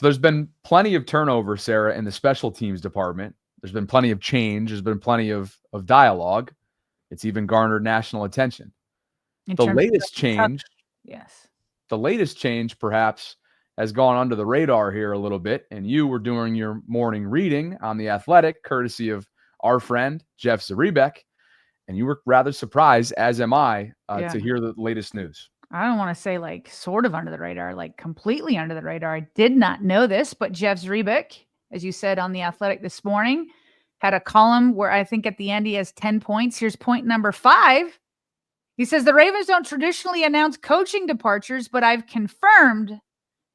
So there's been plenty of turnover, Sarah, in the special teams department. There's been plenty of change. There's been plenty of dialogue. It's even garnered national attention. The latest change, the latest change perhaps has gone under the radar here a little bit, and you were doing your morning reading on The Athletic, courtesy of our friend, Jeff Zaribek, and you were rather surprised, as am I, to hear the latest news. I don't want to say like sort of under the radar, like completely under the radar. I did not know this, but Jeff Zaribek, as you said on The Athletic this morning, had a column where I think at the end he has 10 points. Here's point number 5. He says, the Ravens don't traditionally announce coaching departures, but I've confirmed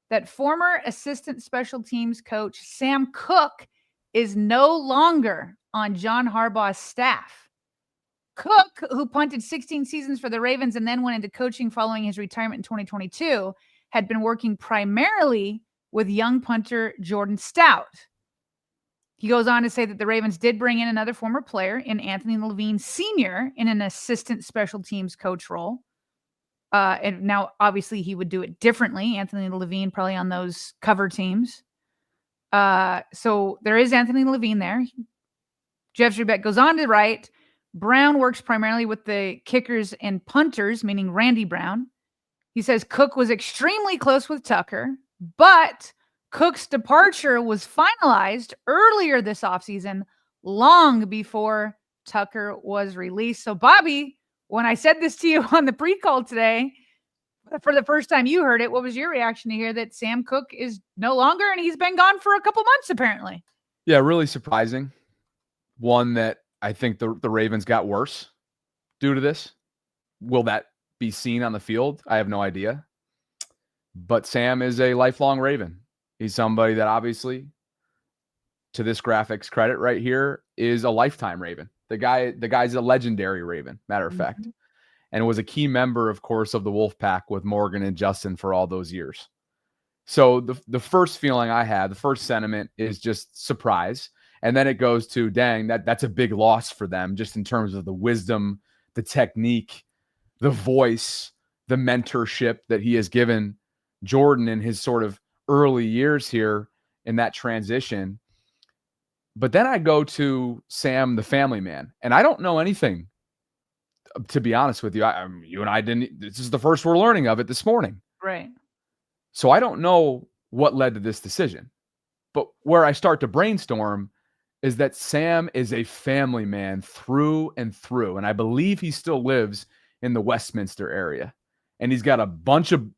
that former assistant special teams coach Sam Cook is no longer on John Harbaugh's staff. Cook, who punted 16 seasons for the Ravens and then went into coaching following his retirement in 2022, had been working primarily with young punter Jordan Stout. He goes on to say that the Ravens did bring in another former player in Anthony Levine Sr. in an assistant special teams coach role. And now, obviously, he would do it differently. Anthony Levine probably on those cover teams. So there is Anthony Levine there. Jeff Zaribek goes on to write, Brown works primarily with the kickers and punters, meaning Randy Brown. He says Cook was extremely close with Tucker, but Cook's departure was finalized earlier this offseason, long before Tucker was released. So, Bobby, when I said this to you on the pre-call today, for the first time you heard it, what was your reaction to hear that Sam Cook is no longer and he's been gone for a couple months, apparently? Yeah, really surprising. One that I think the Ravens got worse due to this. Will that be seen on the field? I have no idea. But Sam is a lifelong Raven. He's somebody that obviously, to this graphics credit right here, is a lifetime Raven. The guy's a legendary Raven, matter of fact. And was a key member, of course, of the Wolf Pack with Morgan and Justin for all those years. So the first feeling I had, the first sentiment is just surprise. And then it goes to, dang, that's a big loss for them just in terms of the wisdom, the technique, the voice, the mentorship that he has given Jordan in his sort of early years here in that transition. But then I go to Sam, the family man, and I don't know anything, to be honest with you. You and I didn't, this is the first we're learning of it this morning. Right. So I don't know what led to this decision. But where I start to brainstorm is that Sam is a family man through and through. And I believe he still lives in the Westminster area. And he's got a bunch of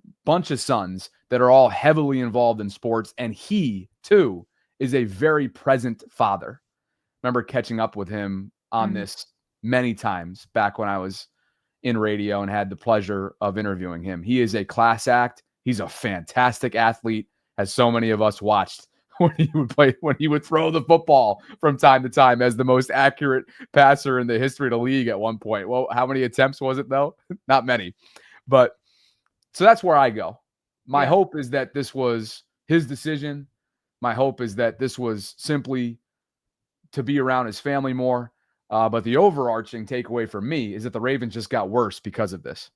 sons that are all heavily involved in sports. And he, too, is a very present father. Remember catching up with him on this many times back when I was in radio and had the pleasure of interviewing him. He is a class act. He's a fantastic athlete, as so many of us watched when he would throw the football from time to time as the most accurate passer in the history of the league at one point. Well, how many attempts was it, though? Not many. But so that's where I go. My hope is that this was his decision. My hope is that this was simply to be around his family more. But the overarching takeaway for me is that the Ravens just got worse because of this.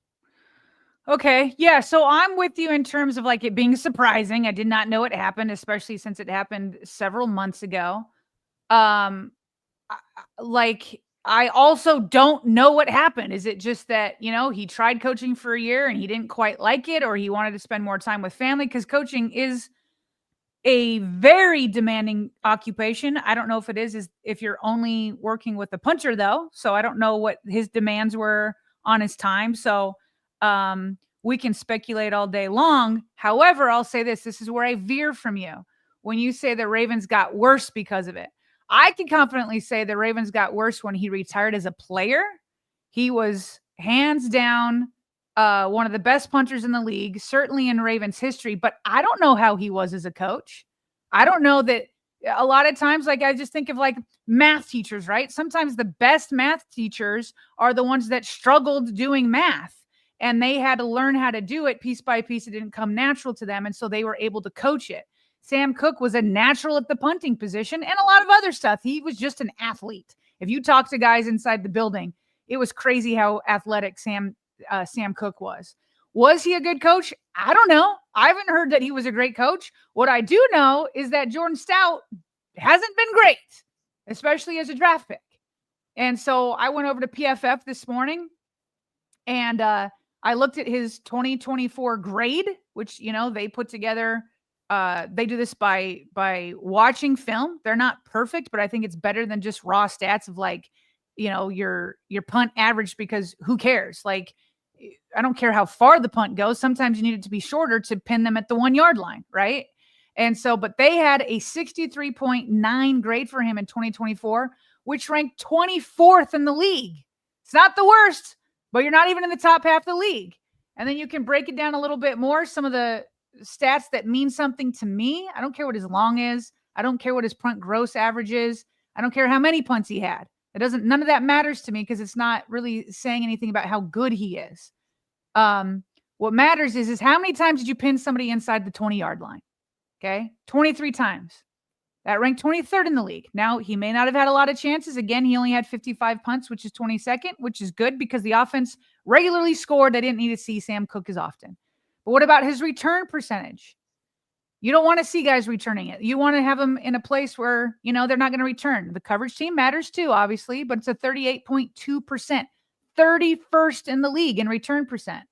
Okay. Yeah. So I'm with you in terms of like it being surprising. I did not know it happened, especially since it happened several months ago. I also don't know what happened. Is it just that, he tried coaching for a year and he didn't quite like it, or he wanted to spend more time with family? Because coaching is a very demanding occupation. I don't know if it is if you're only working with the punter, though. So I don't know what his demands were on his time. So we can speculate all day long. However, I'll say this is where I veer from you. When you say the Ravens got worse because of it, I can confidently say the Ravens got worse when he retired as a player. He was hands down one of the best punters in the league, certainly in Ravens history, but I don't know how he was as a coach. I don't know that a lot of times, like I just think of like math teachers, right? Sometimes the best math teachers are the ones that struggled doing math. And they had to learn how to do it piece by piece. It didn't come natural to them. And so they were able to coach it. Sam Cook was a natural at the punting position and a lot of other stuff. He was just an athlete. If you talk to guys inside the building, it was crazy how athletic Sam Cook was. Was he a good coach? I don't know. I haven't heard that he was a great coach. What I do know is that Jordan Stout hasn't been great, especially as a draft pick. And so I went over to PFF this morning and I looked at his 2024 grade, which, they put together. They do this by watching film. They're not perfect, but I think it's better than just raw stats of like, your punt average, because who cares? Like, I don't care how far the punt goes. Sometimes you need it to be shorter to pin them at the 1 yard line, right? And so, but they had a 63.9 grade for him in 2024, which ranked 24th in the league. It's not the worst, but you're not even in the top half of the league. And then you can break it down a little bit more. Some of the stats that mean something to me. I don't care what his long is. I don't care what his punt gross average is. I don't care how many punts he had. None of that matters to me because it's not really saying anything about how good he is. What matters is how many times did you pin somebody inside the 20-yard line? Okay. 23 times. That ranked 23rd in the league. Now, he may not have had a lot of chances. Again, he only had 55 punts, which is 22nd, which is good because the offense regularly scored. They didn't need to see Sam Cook as often. But what about his return percentage? You don't want to see guys returning it. You want to have them in a place where, they're not going to return. The coverage team matters too, obviously, but it's a 38.2%, 31st in the league in return percent.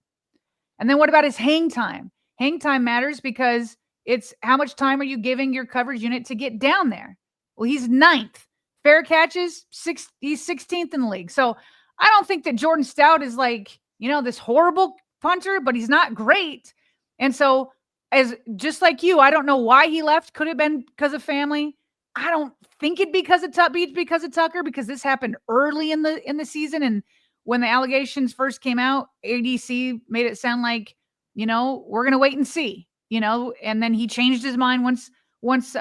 And then what about his hang time? Hang time matters because it's how much time are you giving your coverage unit to get down there? Well, he's 9th. Fair catches, he's 16th in the league. So I don't think that Jordan Stout is like, this horrible punter, but he's not great. And so just like you, I don't know why he left. Could have been because of family. I don't think it'd be because of Tucker, because this happened early in the season. And when the allegations first came out, ADC made it sound like, we're going to wait and see, and then he changed his mind once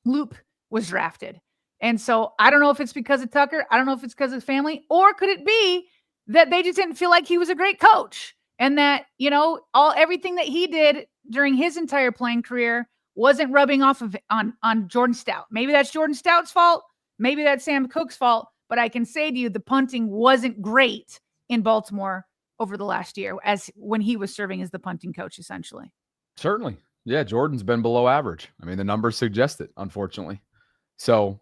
Loop was drafted. And so I don't know if it's because of Tucker. I don't know if it's because of family, or could it be that they just didn't feel like he was a great coach and that, everything that he did during his entire playing career wasn't rubbing off on Jordan Stout. Maybe that's Jordan Stout's fault. Maybe that's Sam Cook's fault. But I can say to you, the punting wasn't great in Baltimore over the last year as when he was serving as the punting coach, essentially. Certainly. Yeah, Jordan's been below average. I mean, the numbers suggest it, unfortunately. So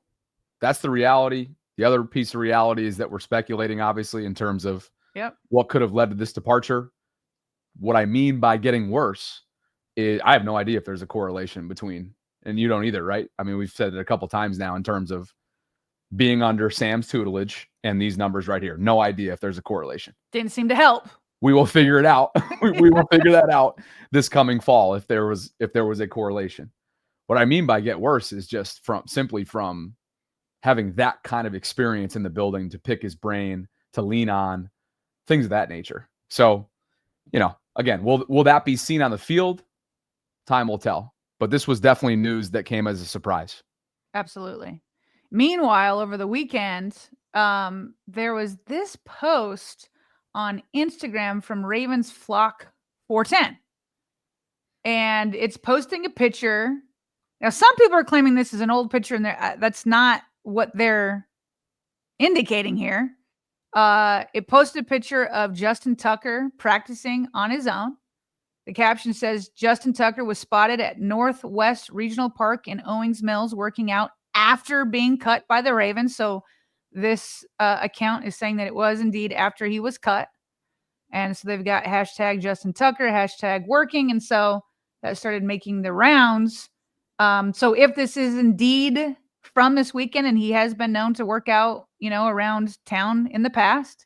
that's the reality. The other piece of reality is that we're speculating, obviously, in terms of what could have led to this departure. What I mean by getting worse is I have no idea if there's a correlation between, and you don't either, right? I mean, we've said it a couple times now in terms of being under Sam's tutelage and these numbers right here. No idea if there's a correlation. Didn't seem to help. We will figure it out. we will figure that out this coming fall if there was a correlation. What I mean by get worse is just simply from having that kind of experience in the building to pick his brain, to lean on, things of that nature. So, again, will that be seen on the field? Time will tell. But this was definitely news that came as a surprise. Absolutely. Meanwhile, over the weekend, there was this post on Instagram from Ravens Flock 410. And it's posting a picture. Now, some people are claiming this is an old picture, and that's not what they're indicating here. It posted a picture of Justin Tucker practicing on his own. The caption says, Justin Tucker was spotted at Northwest Regional Park in Owings Mills working out after being cut by the Ravens. So this account is saying that it was indeed after he was cut. And so they've got hashtag Justin Tucker, hashtag working. And so that started making the rounds. So if this is indeed from this weekend, and he has been known to work out, around town in the past,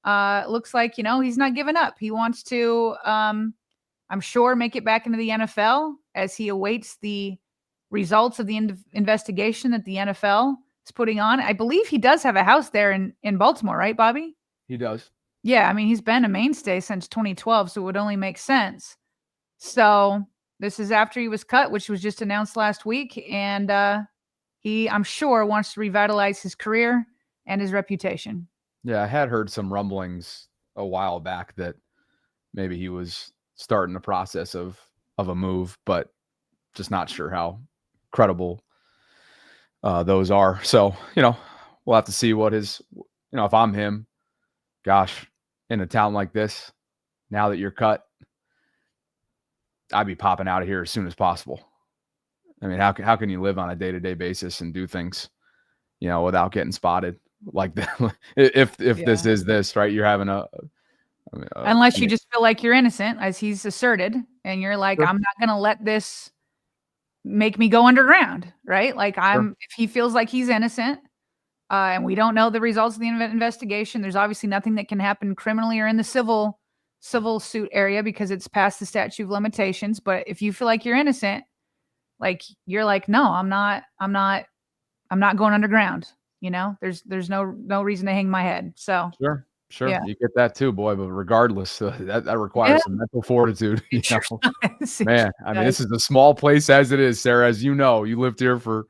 it looks like, he's not giving up. He wants to, I'm sure, make it back into the NFL as he awaits the results of the investigation that the NFL is putting on. I believe he does have a house there in Baltimore, right, Bobby? He does. Yeah, I mean, he's been a mainstay since 2012, so it would only make sense. So this is after he was cut, which was just announced last week, and he, I'm sure, wants to revitalize his career and his reputation. Yeah, I had heard some rumblings a while back that maybe he was starting the process of a move, but just not sure how credible those are. So, we'll have to see what his, if I'm him, gosh, in a town like this, now that you're cut, I'd be popping out of here as soon as possible. I mean, how can you live on a day-to-day basis and do things, without getting spotted like that? If this is this, right? You're having unless you just feel like you're innocent, as he's asserted, and you're like, sure. I'm not going to let this make me go underground, right? Like Sure. if he feels like he's innocent, and we don't know the results of the investigation, there's obviously nothing that can happen criminally or in the civil suit area because it's past the statute of limitations. But if you feel like you're innocent, like you're like, no, I'm not going underground. There's no reason to hang my head. So Sure. yeah, You get that too, boy. But regardless, that yeah, requires some mental fortitude. it sure does. It Man, sure I mean, does. this is a small place as it is, Sarah. As you know, you lived here for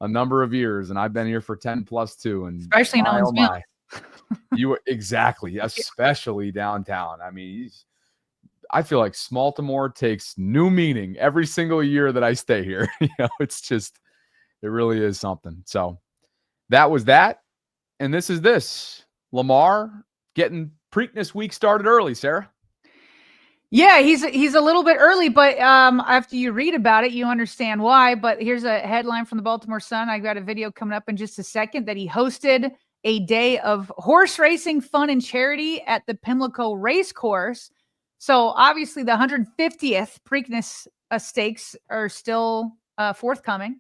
a number of years, and I've been here for 10 plus too. And Especially in my oh Owensville. my, you were exactly, especially downtown. I mean, I feel like Smaltimore takes new meaning every single year that I stay here. It's just, it really is something. So that was that, and this is this. Lamar getting Preakness week started early, Sarah. Yeah, he's a little bit early, but after you read about it, you understand why. But here's a headline from the Baltimore Sun. I got a video coming up in just a second that he hosted a day of horse racing fun and charity at the Pimlico Race Course. So obviously the 150th Preakness stakes are still forthcoming.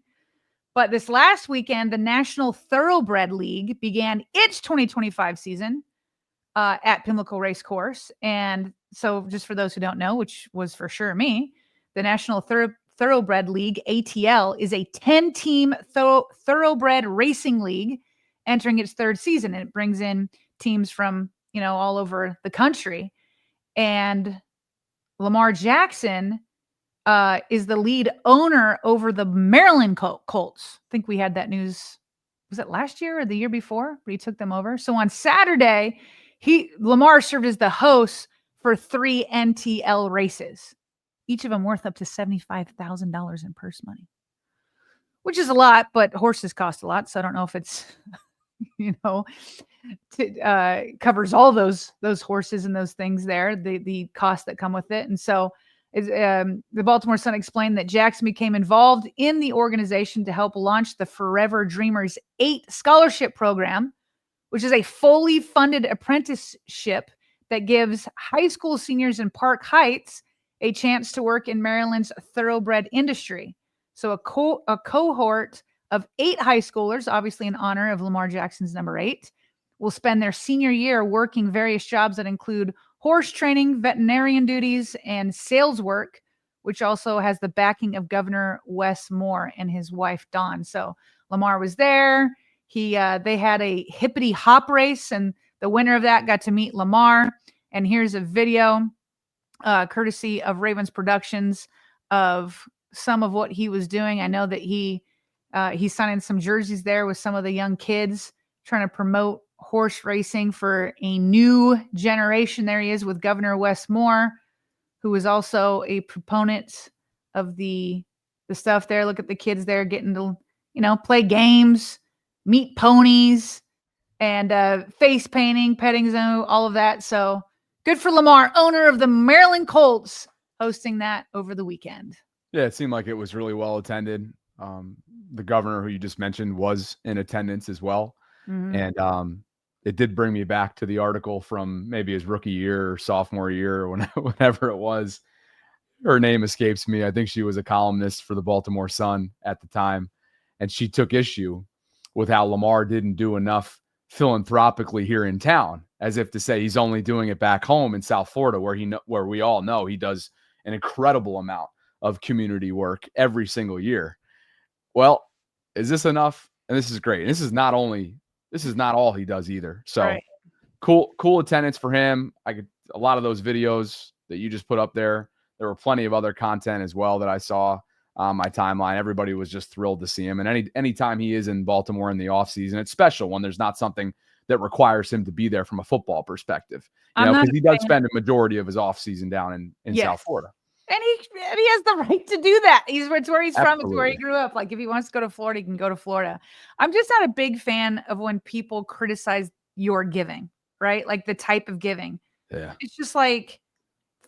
But this last weekend, the National Thoroughbred League began its 2025 season at Pimlico Race Course. And so just for those who don't know, which was for sure me, the National Thoroughbred League, ATL, is a 10-team thoroughbred racing league entering its third season. And it brings in teams from, all over the country. And Lamar Jackson is the lead owner over the Maryland Colts. I think we had that news. Was it last year or the year before where he took them over? So on Saturday, Lamar served as the host for 3 NTL races, each of them worth up to $75,000 in purse money, which is a lot, but horses cost a lot. So I don't know if it's, covers all those horses and those things there, the costs that come with it. And so the Baltimore Sun explained that Jackson became involved in the organization to help launch the Forever Dreamers 8 scholarship program, which is a fully funded apprenticeship that gives high school seniors in Park Heights a chance to work in Maryland's thoroughbred industry. So a cohort of 8 high schoolers, obviously in honor of Lamar Jackson's number 8, will spend their senior year working various jobs that include horse training, veterinarian duties, and sales work, which also has the backing of Governor Wes Moore and his wife, Dawn. So Lamar was there. They had a hippity hop race, and the winner of that got to meet Lamar. And here's a video, courtesy of Ravens Productions, of some of what he was doing. I know that he's signing some jerseys there with some of the young kids, trying to promote horse racing for a new generation. There he is with Governor Wes Moore, who is also a proponent of the stuff there. Look at the kids there getting to, play games, meet ponies, and face painting, petting zoo, all of that. So good for Lamar, owner of the Maryland Colts, hosting that over the weekend. Yeah, it seemed like it was really well attended. The governor who you just mentioned was in attendance as well. Mm-hmm. And it did bring me back to the article from maybe his rookie year or sophomore year or whenever it was. Her name escapes me. I think she was a columnist for the Baltimore Sun at the time. And she took issue with how Lamar didn't do enough philanthropically here in town, as if to say he's only doing it back home in South Florida, where we all know he does an incredible amount of community work every single year. Well, is this enough? And this is great. And this is not all he does either. So right. Cool attendance for him. A lot of those videos that you just put up there. There were plenty of other content as well that I saw on my timeline. Everybody was just thrilled to see him. And anytime he is in Baltimore in the offseason, it's special when there's not something that requires him to be there from a football perspective. Because he does spend a majority of his offseason down in South Florida. And he has the right to do that. It's where he's from. Absolutely. It's where he grew up. Like, if he wants to go to Florida, he can go to Florida. I'm just not a big fan of when people criticize your giving, right? Like the type of giving. Yeah. It's just like,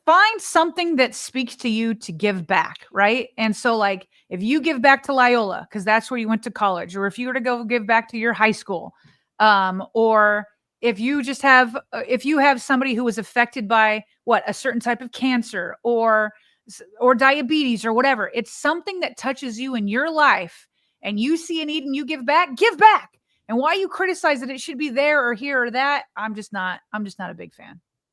find something that speaks to you to give back, right? And so, like, if you give back to Loyola, because that's where you went to college, or if you were to go give back to your high school, or if you just have, if you have somebody who was affected by a certain type of cancer or diabetes or whatever, it's something that touches you in your life, and you see a need and you give back, give back. And why you criticize that it should be there or here or that, I'm just not a big fan.